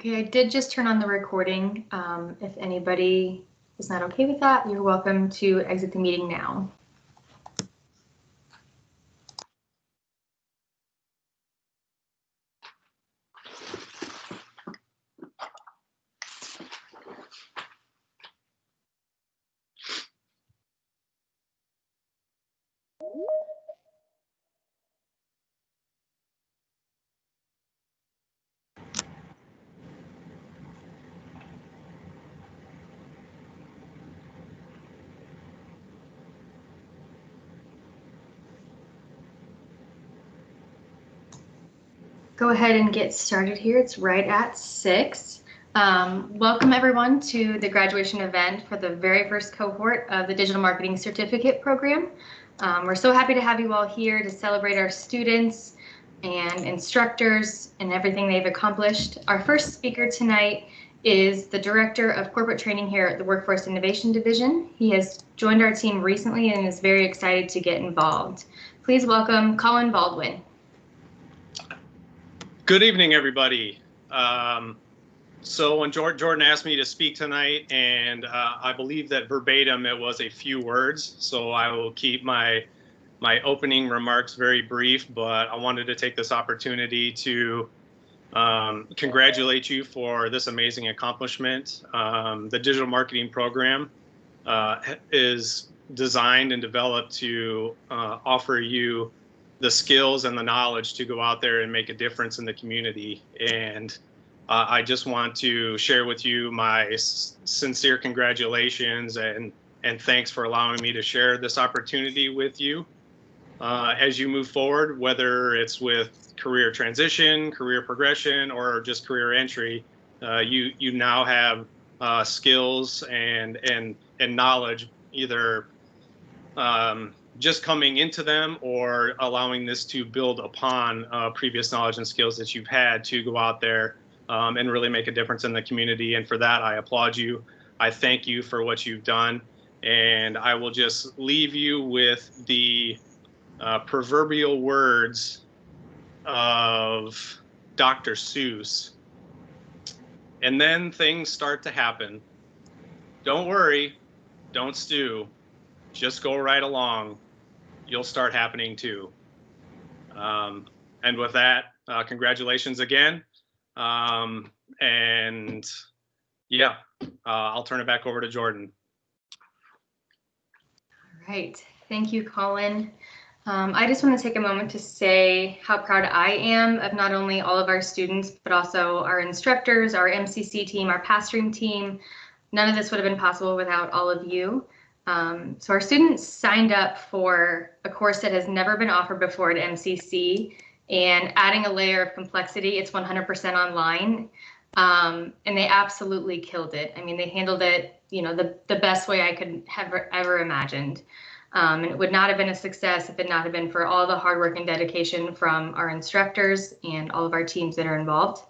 Okay, I did just turn on the recording. If anybody is not okay with that, you're welcome to exit the meeting now. Go ahead and get started here. It's right at 6. Welcome everyone to the graduation event for the very first cohort of the Digital Marketing Certificate Program. We're so happy to have you all here to celebrate our students and instructors and everything they've accomplished. Our first speaker tonight is the Director of Corporate Training here at the Workforce Innovation Division. He has joined our team recently and is very excited to get involved. Please welcome Colin Baldwin. Good evening, everybody. So when Jordan asked me to speak tonight, and I believe that verbatim it was a few words, so I will keep my opening remarks very brief, but I wanted to take this opportunity to congratulate you for this amazing accomplishment. The digital marketing program is designed and developed to offer you the skills and the knowledge to go out there and make a difference in the community. And I just want to share with you my sincere congratulations and thanks for allowing me to share this opportunity with you. As you move forward, whether it's with career transition, career progression, or just career entry, you now have skills and knowledge, either just coming into them or allowing this to build upon previous knowledge and skills that you've had to go out there and really make a difference in the community. And for that, I applaud you. I thank you for what you've done. And I will just leave you with the proverbial words of Dr. Seuss. And then things start to happen. Don't worry, don't stew, just go right along. You'll start happening too. And with that, congratulations again. And yeah, I'll turn it back over to Jordan. All right, thank you, Colin. I just want to take a moment to say how proud I am of not only all of our students, but also our instructors, our MCC team, our Pathstream team. None of this would have been possible without all of you. So our students signed up for a course that has never been offered before at MCC, and adding a layer of complexity, it's 100% online, and they absolutely killed it. I mean, they handled it, you know, the best way I could have ever imagined. And it would not have been a success if it not have been for all the hard work and dedication from our instructors and all of our teams that are involved.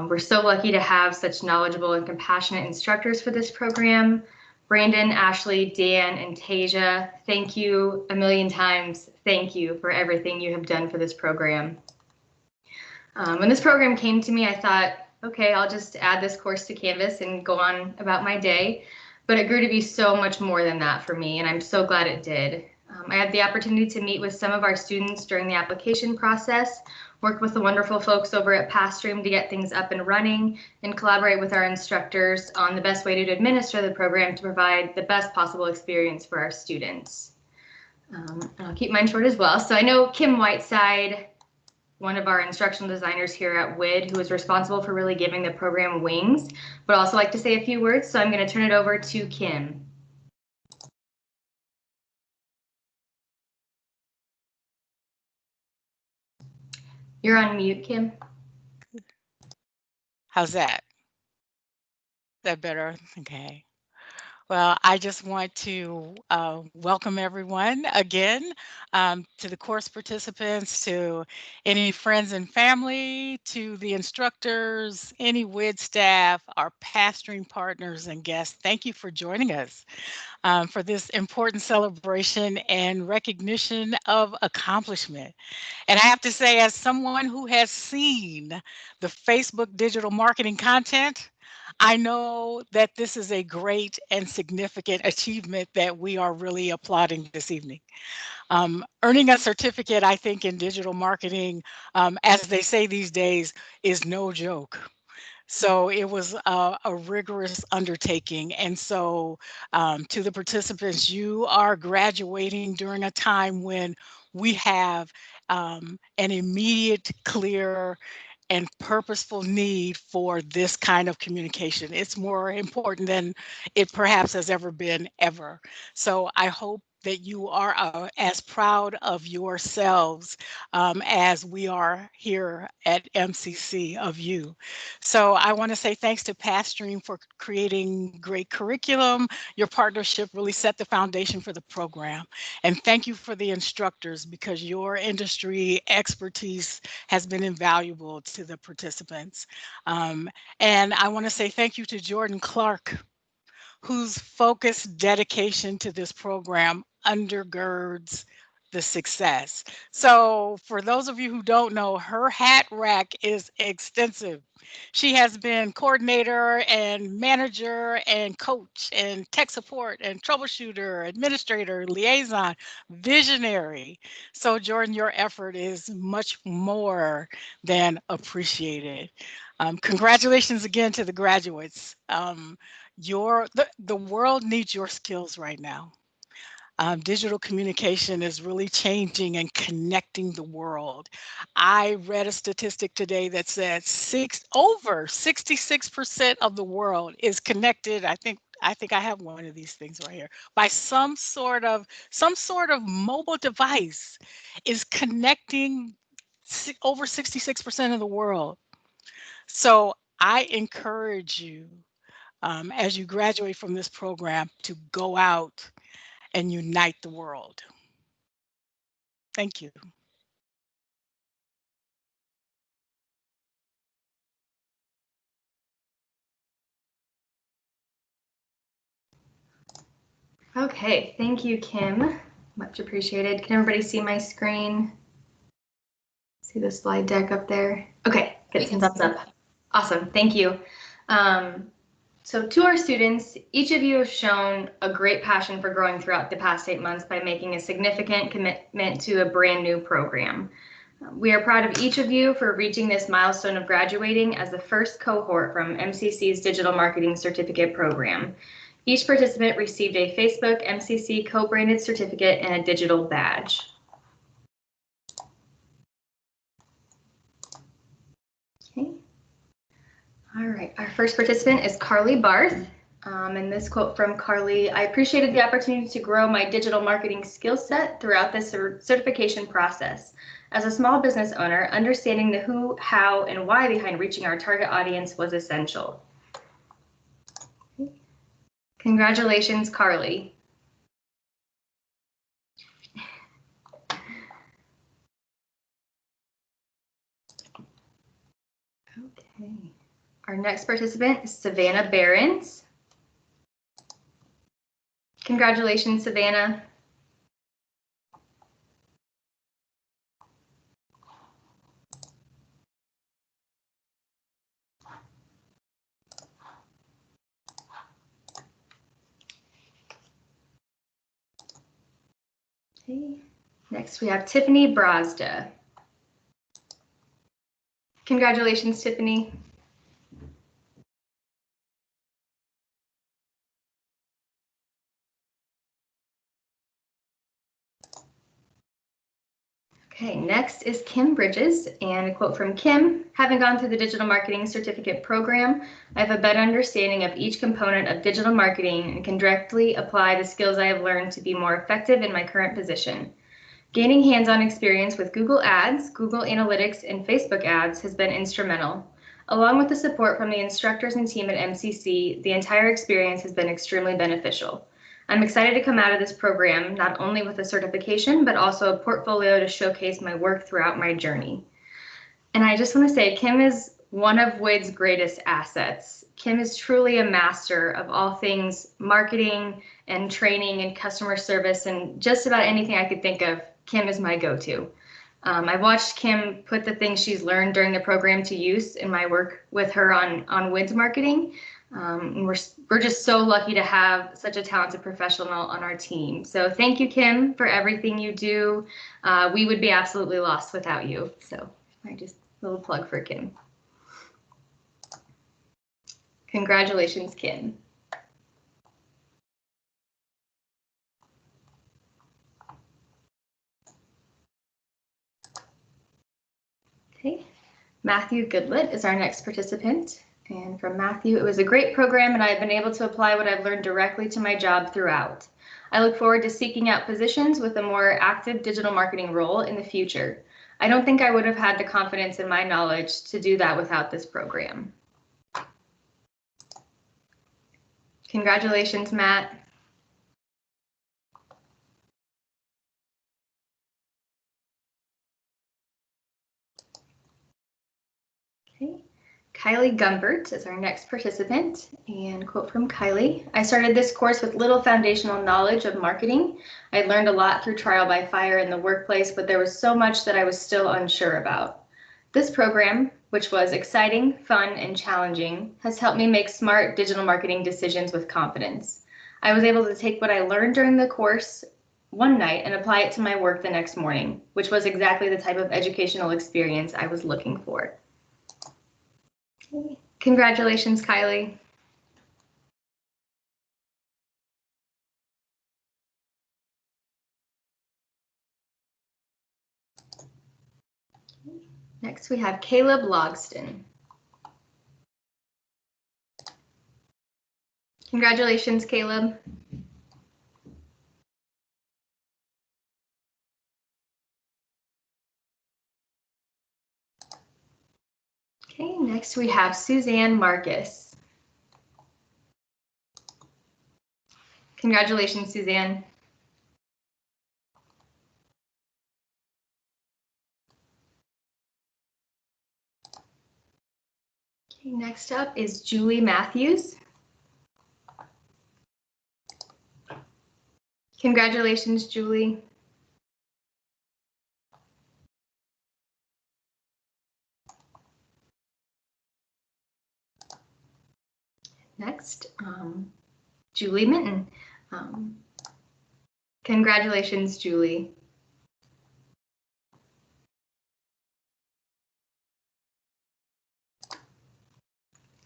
We're so lucky to have such knowledgeable and compassionate instructors for this program. Brandon, Ashley, Dan, and Tasia, thank you a million times. Thank you for everything you have done for this program. When this program came to me, I thought, okay, I'll just add this course to Canvas and go on about my day. But it grew to be so much more than that for me, and I'm so glad it did. I had the opportunity to meet with some of our students during the application process, work with the wonderful folks over at Pathstream to get things up and running, and collaborate with our instructors on the best way to administer the program to provide the best possible experience for our students. And I'll keep mine short as well. So I know Kim Whiteside, one of our instructional designers here at WID, who is responsible for really giving the program wings, would also like to say a few words, so I'm going to turn it over to Kim. You're on mute, Kim. How's that? Is that better? Okay. Well, I just want to welcome everyone again to the course participants, to any friends and family, to the instructors, any WID staff, our Pathstream partners and guests. Thank you for joining us for this important celebration and recognition of accomplishment. And I have to say, as someone who has seen the Facebook digital marketing content, I know that this is a great and significant achievement that we are really applauding this evening. Earning a certificate, I think, in digital marketing, as they say these days, is no joke. So it was a rigorous undertaking. And so to the participants, you are graduating during a time when we have an immediate, clear, and purposeful need for this kind of communication. It's more important than it perhaps has ever been ever. So I hope that you are as proud of yourselves as we are here at MCC of you. So I want to say thanks to Pathstream for creating great curriculum. Your partnership really set the foundation for the program. And thank you for the instructors, because your industry expertise has been invaluable to the participants. And I want to say thank you to Jordan Clark, whose focused dedication to this program undergirds the success. So for those of you who don't know, her hat rack is extensive. She has been coordinator and manager and coach and tech support and troubleshooter, administrator, liaison, visionary. So Jordan, your effort is much more than appreciated. Congratulations again to the graduates. The world needs your skills right now. Digital communication is really changing and connecting the world. I read a statistic today that said over 66% of the world is connected. I think I have one of these things right here, by some sort of mobile device is connecting over 66% of the world. So I encourage you, as you graduate from this program, to go out and unite the world. Thank you. Okay, thank you, Kim. Much appreciated. Can everybody see my screen? See the slide deck up there? Okay, get some thumbs up. Awesome, thank you. So to our students, each of you have shown a great passion for growing throughout the past 8 months by making a significant commitment to a brand new program. We are proud of each of you for reaching this milestone of graduating as the first cohort from MCC's Digital Marketing Certificate Program. Each participant received a Facebook MCC co-branded certificate and a digital badge. Okay. All right, our first participant is Kylie Barth. And this quote from Kylie: "I appreciated the opportunity to grow my digital marketing skill set throughout this certification process. As a small business owner, understanding the who, how, and why behind reaching our target audience was essential." Congratulations, Kylie. Okay. Our next participant is Savannah Behrens. Congratulations, Savannah. Okay. Next, we have Tiffany Brazda. Congratulations, Tiffany. Okay, next is Kim Bridges, and a quote from Kim: "Having gone through the digital marketing certificate program, I have a better understanding of each component of digital marketing and can directly apply the skills I have learned to be more effective in my current position. Gaining hands-on experience with Google Ads, Google Analytics, and Facebook ads has been instrumental. Along with the support from the instructors and team at MCC, the entire experience has been extremely beneficial. I'm excited to come out of this program, not only with a certification, but also a portfolio to showcase my work throughout my journey. And I just want to say, Kim is one of WID's greatest assets. Kim is truly a master of all things marketing and training and customer service, and just about anything I could think of, Kim is my go-to. I watched Kim put the things she's learned during the program to use in my work with her on WID's marketing. And we're just so lucky to have such a talented professional on our team. So thank you, Kim, for everything you do. We would be absolutely lost without you. So little plug for Kim. Congratulations, Kim. Okay, Matthew Goodlett is our next participant. And from Matthew, it was a great program and I've been able to apply what I've learned directly to my job throughout. I look forward to seeking out positions with a more active digital marketing role in the future. I don't think I would have had the confidence in my knowledge to do that without this program. Congratulations, Matt. Okay. Kylie Gumbert is our next participant, and quote from Kylie, I started this course with little foundational knowledge of marketing. I learned a lot through trial by fire in the workplace, but there was so much that I was still unsure about. This program, which was exciting, fun, and challenging, has helped me make smart digital marketing decisions with confidence. I was able to take what I learned during the course one night and apply it to my work the next morning, which was exactly the type of educational experience I was looking for. Congratulations, Kylie. Next, we have Caleb Logston. Congratulations, Caleb. Okay, next we have Suzanne Marcus. Congratulations, Suzanne. Okay, next up is Julie Matthews. Congratulations, Julie. Next, Julie Minton. Congratulations, Julie.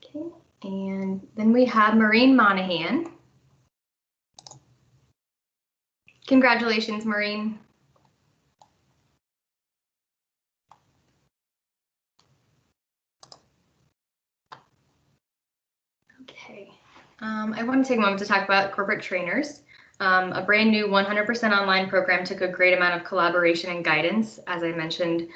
Okay, and then we have Maureen Monahan. Congratulations, Maureen. Okay, I want to take a moment to talk about corporate trainers. A brand new 100% online program took a great amount of collaboration and guidance, as I mentioned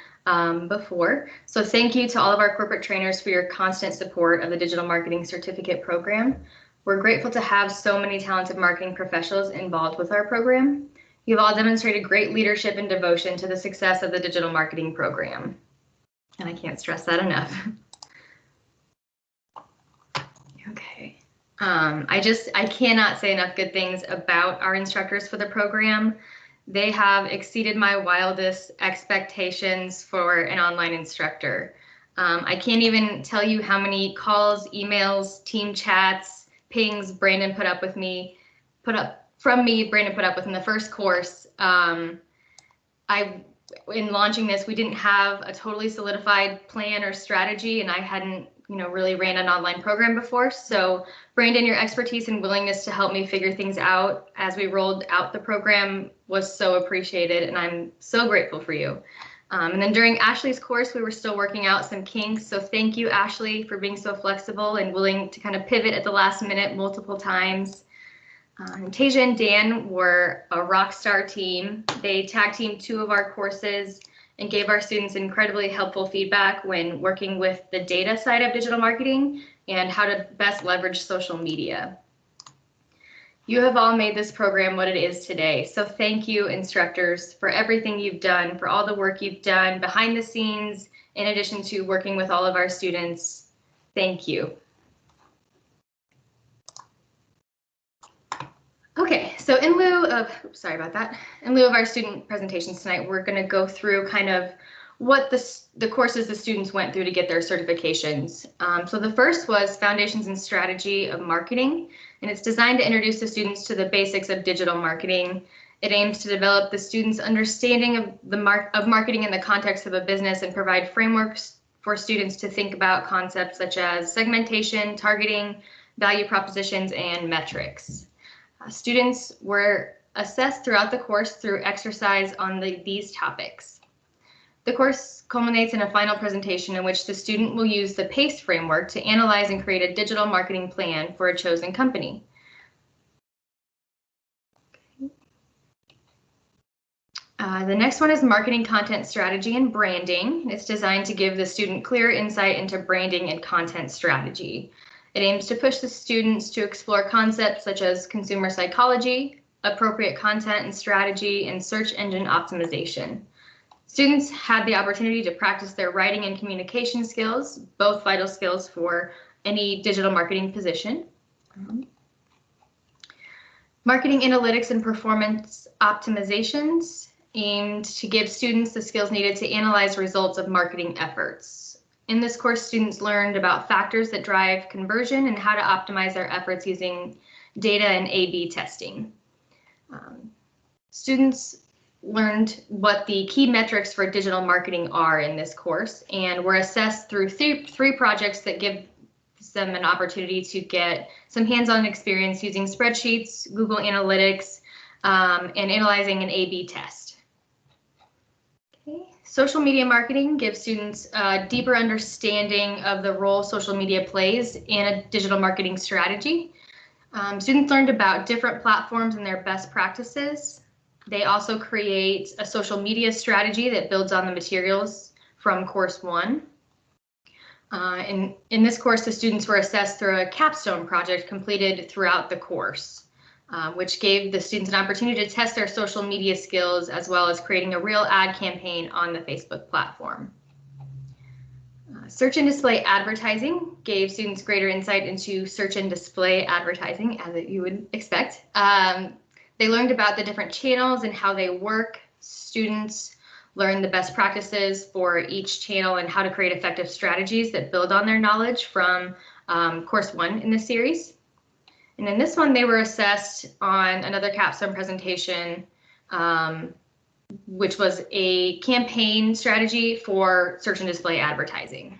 before. So thank you to all of our corporate trainers for your constant support of the Digital Marketing Certificate program. We're grateful to have so many talented marketing professionals involved with our program. You've all demonstrated great leadership and devotion to the success of the digital marketing program. And I can't stress that enough. Okay. I cannot say enough good things about our instructors for the program. They have exceeded my wildest expectations for an online instructor. I can't even tell you how many calls, emails, team chats, pings Brandon put up with in the first course. In launching this, we didn't have a totally solidified plan or strategy, and I hadn't really ran an online program before. So Brandon, your expertise and willingness to help me figure things out as we rolled out the program was so appreciated, and I'm so grateful for you. And then during Ashley's course, we were still working out some kinks. So thank you, Ashley, for being so flexible and willing to kind of pivot at the last minute multiple times. Tasia and Dan were a rock star team. They tag teamed 2 of our courses and gave our students incredibly helpful feedback when working with the data side of digital marketing and how to best leverage social media. You have all made this program what it is today, so thank you, instructors, for everything you've done, for all the work you've done behind the scenes, in addition to working with all of our students. Thank you. Okay, so in lieu of, in lieu of our student presentations tonight, we're going to go through kind of what the courses the students went through to get their certifications. So the first was Foundations and Strategy of Marketing, and it's designed to introduce the students to the basics of digital marketing. It aims to develop the students' understanding of marketing in the context of a business and provide frameworks for students to think about concepts such as segmentation, targeting, value propositions, and metrics. Students were assessed throughout the course through exercise on these topics. The course culminates in a final presentation in which the student will use the PACE framework to analyze and create a digital marketing plan for a chosen company. The next one is Marketing Content Strategy and Branding. It's designed to give the student clear insight into branding and content strategy. It aims to push the students to explore concepts such as consumer psychology, appropriate content and strategy, and search engine optimization. Students had the opportunity to practice their writing and communication skills, both vital skills for any digital marketing position. Marketing analytics and performance optimizations aimed to give students the skills needed to analyze results of marketing efforts. In this course, students learned about factors that drive conversion and how to optimize their efforts using data and A/B testing. Students learned what the key metrics for digital marketing are in this course and were assessed through three projects that give them an opportunity to get some hands-on experience using spreadsheets, Google Analytics, and analyzing an A/B test. Okay. Social media marketing gives students a deeper understanding of the role social media plays in a digital marketing strategy. Students learned about different platforms and their best practices. They also create a social media strategy that builds on the materials from course 1. In this course, the students were assessed through a capstone project completed throughout the course, which gave the students an opportunity to test their social media skills as well as creating a real ad campaign on the Facebook platform. Search and display advertising gave students greater insight into search and display advertising, as you would expect. They learned about the different channels and how they work. Students learned the best practices for each channel and how to create effective strategies that build on their knowledge from course 1 in this series. And in this one, they were assessed on another capstone presentation, which was a campaign strategy for search and display advertising.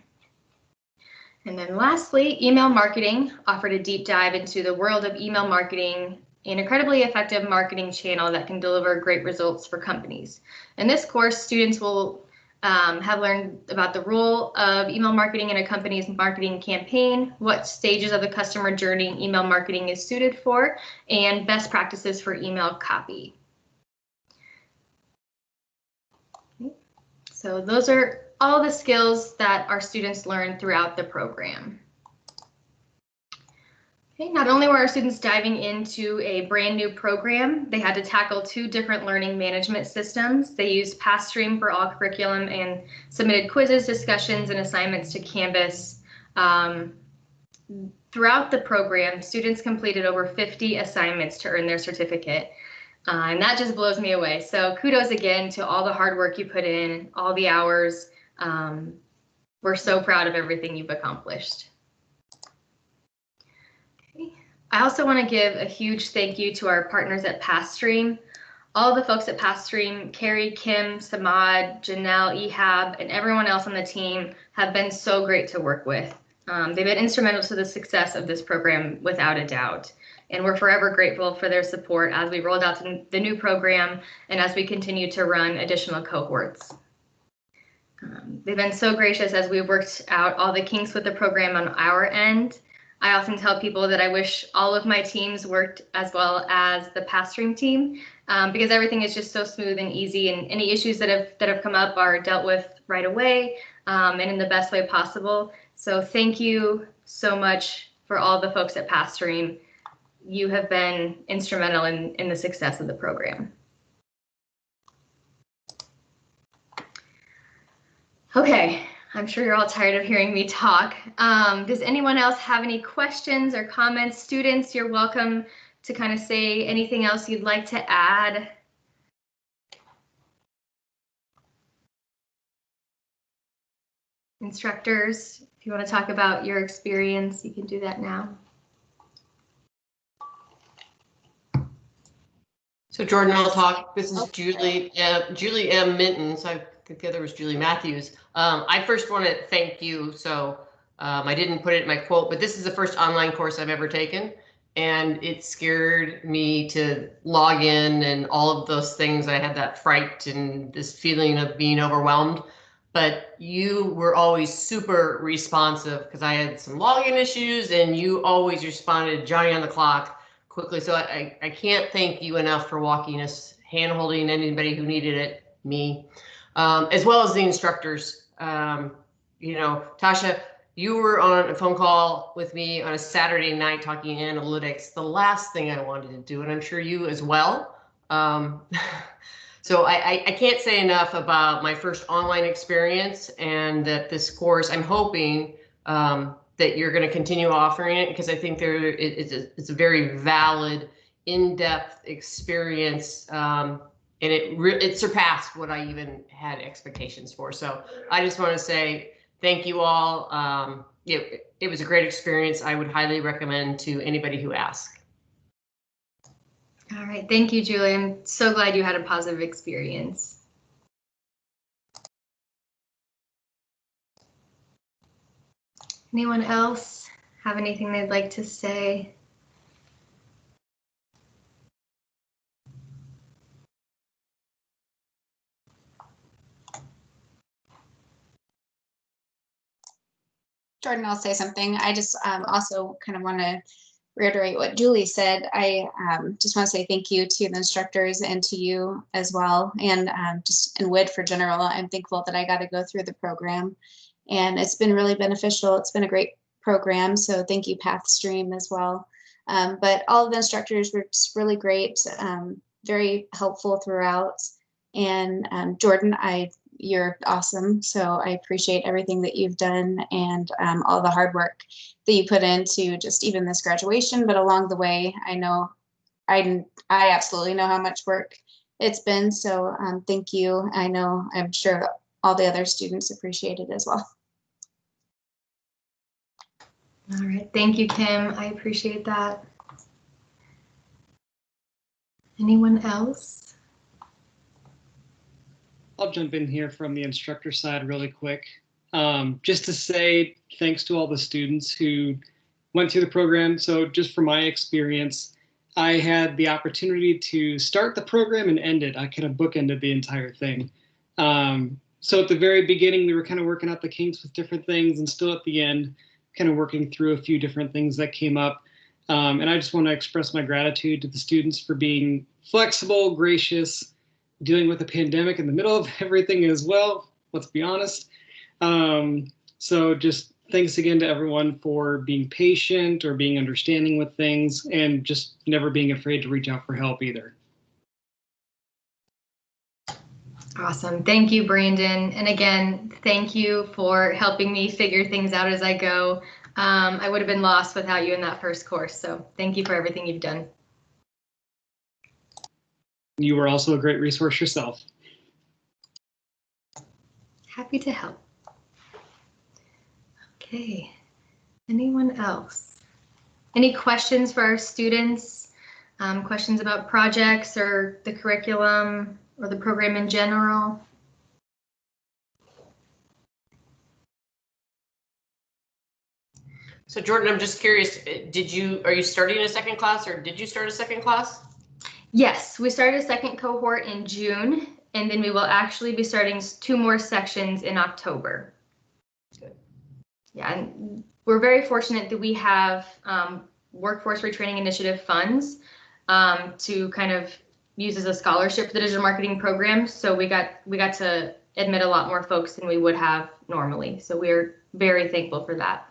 And then lastly, email marketing offered a deep dive into the world of email marketing, an incredibly effective marketing channel that can deliver great results for companies. In this course, students will have learned about the role of email marketing in a company's marketing campaign, what stages of the customer journey email marketing is suited for, and best practices for email copy. So those are all the skills that our students learned throughout the program. Okay, not only were our students diving into a brand new program, they had to tackle 2 different learning management systems. They used Pathstream for all curriculum and submitted quizzes, discussions, and assignments to Canvas. Throughout the program, students completed over 50 assignments to earn their certificate. And that just blows me away. So kudos again to all the hard work you put in, all the hours. We're so proud of everything you've accomplished. Okay. I also want to give a huge thank you to our partners at Pathstream. All the folks at Pathstream, Carrie, Kim, Samad, Janelle, Ehab, and everyone else on the team have been so great to work with. They've been instrumental to the success of this program without a doubt. And we're forever grateful for their support as we rolled out the new program and as we continue to run additional cohorts. They've been so gracious as we worked out all the kinks with the program on our end. I often tell people that I wish all of my teams worked as well as the Pathstream team, because everything is just so smooth and easy, and any issues that have come up are dealt with right away, and in the best way possible. So thank you so much for all the folks at Pathstream. You have been instrumental in the success of the program. Okay, I'm sure you're all tired of hearing me talk. Does anyone else have any questions or comments? Students, you're welcome to kind of say anything else you'd like to add. Instructors, if you want to talk about your experience, you can do that now. So Jordan, I'll talk. This is Julie M. Minton. So I think the other was Julie Matthews. I first want to thank you. So I didn't put it in my quote, but this is the first online course I've ever taken. And it scared me to log in and all of those things. I had that fright and this feeling of being overwhelmed. But you were always super responsive because I had some login issues and you always responded Johnny on the clock quickly. So I can't thank you enough for walking us, hand-holding anybody who needed it, me, as well as the instructors. You know, Tasha, you were on a phone call with me on a Saturday night talking analytics, the last thing I wanted to do, and I'm sure you as well. So I can't say enough about my first online experience, and that this course, I'm hoping that you're going to continue offering it, because I think it's a very valid, in-depth experience, and it surpassed what I even had expectations for. So I just want to say thank you all. It was a great experience. I would highly recommend to anybody who asks. All right, thank you, Julie. I'm so glad you had a positive experience. Anyone else have anything they'd like to say? Jordan, I'll say something. I just also kind of want to reiterate what Julie said. I just want to say thank you to the instructors and to you as well, and just in WID for general. I'm thankful that I got to go through the program, and it's been really beneficial. It's been a great program, so thank you, Pathstream, as well. But all of the instructors were just really great, very helpful throughout. And Jordan, you're awesome. So I appreciate everything that you've done, and all the hard work that you put into just even this graduation, but along the way, I know I absolutely know how much work it's been. So thank you. I'm sure all the other students appreciate it as well. All right, thank you, Kim. I appreciate that. Anyone else? I'll jump in here from the instructor side really quick. Just to say thanks to all the students who went through the program. So just from my experience, I had the opportunity to start the program and end it. I kind of bookended the entire thing. So at the very beginning, we were kind of working out the kinks with different things, and still at the end, kind of working through a few different things that came up. And I just want to express my gratitude to the students for being flexible, gracious, dealing with a pandemic in the middle of everything as well, let's be honest. So just thanks again to everyone for being patient or being understanding with things, and just never being afraid to reach out for help either. Awesome. Thank you, Brandon. And again, thank you for helping me figure things out as I go. I would have been lost without you in that first course. So thank you for everything you've done. You were also a great resource yourself. Happy to help. Okay. Anyone else? Any questions for our students? Questions about projects or the curriculum or the program in general? So Jordan, I'm just curious, are you starting a second class, or did you start a second class? Yes, we started a second cohort in June, and then we will actually be starting 2 more sections in October. Good. Yeah, and we're very fortunate that we have workforce retraining initiative funds to kind of use as a scholarship for the digital marketing program. So we got to admit a lot more folks than we would have normally. So we're very thankful for that.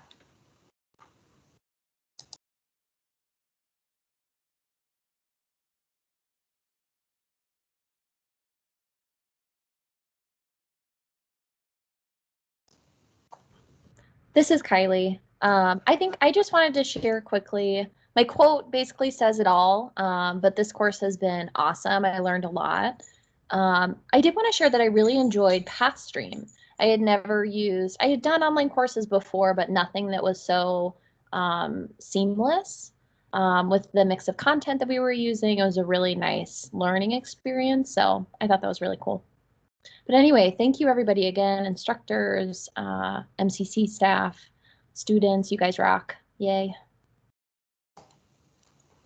This is Kylie. I think I just wanted to share quickly. My quote basically says it all, but this course has been awesome. I learned a lot. I did want to share that I really enjoyed Pathstream. I had done online courses before, but nothing that was so seamless with the mix of content that we were using. It was a really nice learning experience. So I thought that was really cool. But anyway, thank you everybody again, instructors, MCC staff, students, you guys rock. Yay.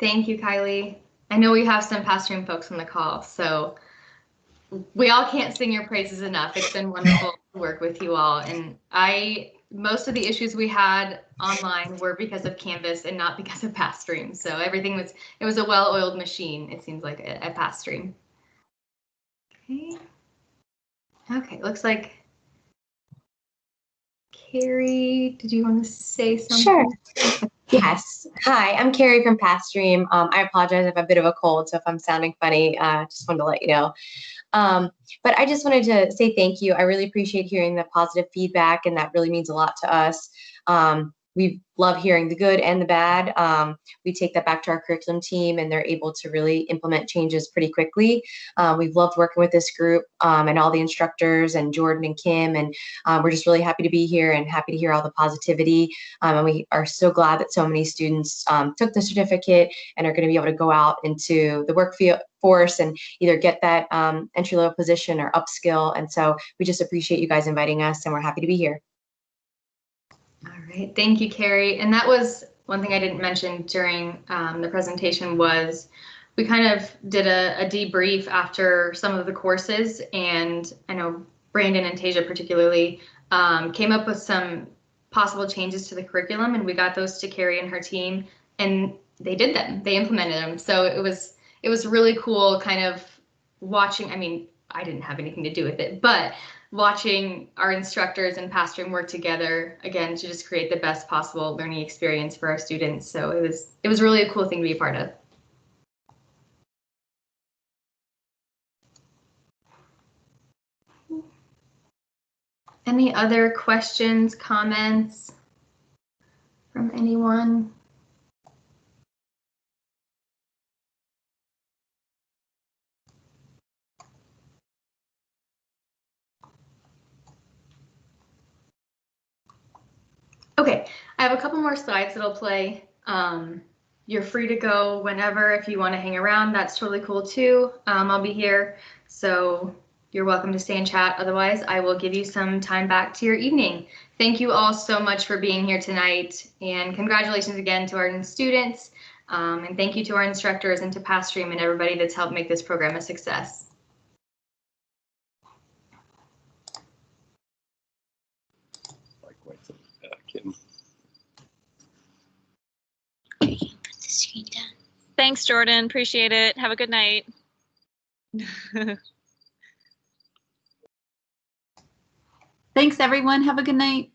Thank you, Kylie. I know we have some Pathstream folks on the call, so we all can't sing your praises enough. It's been wonderful to work with you all. And most of the issues we had online were because of Canvas and not because of Pathstream. So it was a well-oiled machine, it seems like, at Pathstream. Okay, looks like Carrie, did you want to say something? Sure. Yes. Hi, I'm Carrie from Pathstream. I apologize, I have a bit of a cold, so if I'm sounding funny, just wanted to let you know. But I just wanted to say thank you. I really appreciate hearing the positive feedback, and that really means a lot to us. We love hearing the good and the bad. We take that back to our curriculum team, and they're able to really implement changes pretty quickly. We've loved working with this group and all the instructors and Jordan and Kim, and we're just really happy to be here and happy to hear all the positivity. And we are so glad that so many students took the certificate and are going to be able to go out into the workforce and either get that entry-level position or upskill. And so we just appreciate you guys inviting us, and we're happy to be here. All right, thank you, Carrie. And that was one thing I didn't mention during the presentation was we kind of did a debrief after some of the courses, and I know Brandon and Tasia particularly came up with some possible changes to the curriculum, and we got those to Carrie and her team, and they did them. They implemented them. So it was really cool kind of watching. I mean, I didn't have anything to do with it, but watching our instructors and Pathstream work together again to just create the best possible learning experience for our students. So it was really a cool thing to be a part of. Any other questions, comments from anyone? Okay, I have a couple more slides that'll play. You're free to go whenever. If you want to hang around, that's totally cool too. I'll be here, so you're welcome to stay and chat. Otherwise, I will give you some time back to your evening. Thank you all so much for being here tonight, and congratulations again to our students, and thank you to our instructors and to Pathstream and everybody that's helped make this program a success. Thanks, Jordan. Appreciate it. Have a good night. Thanks, everyone. Have a good night.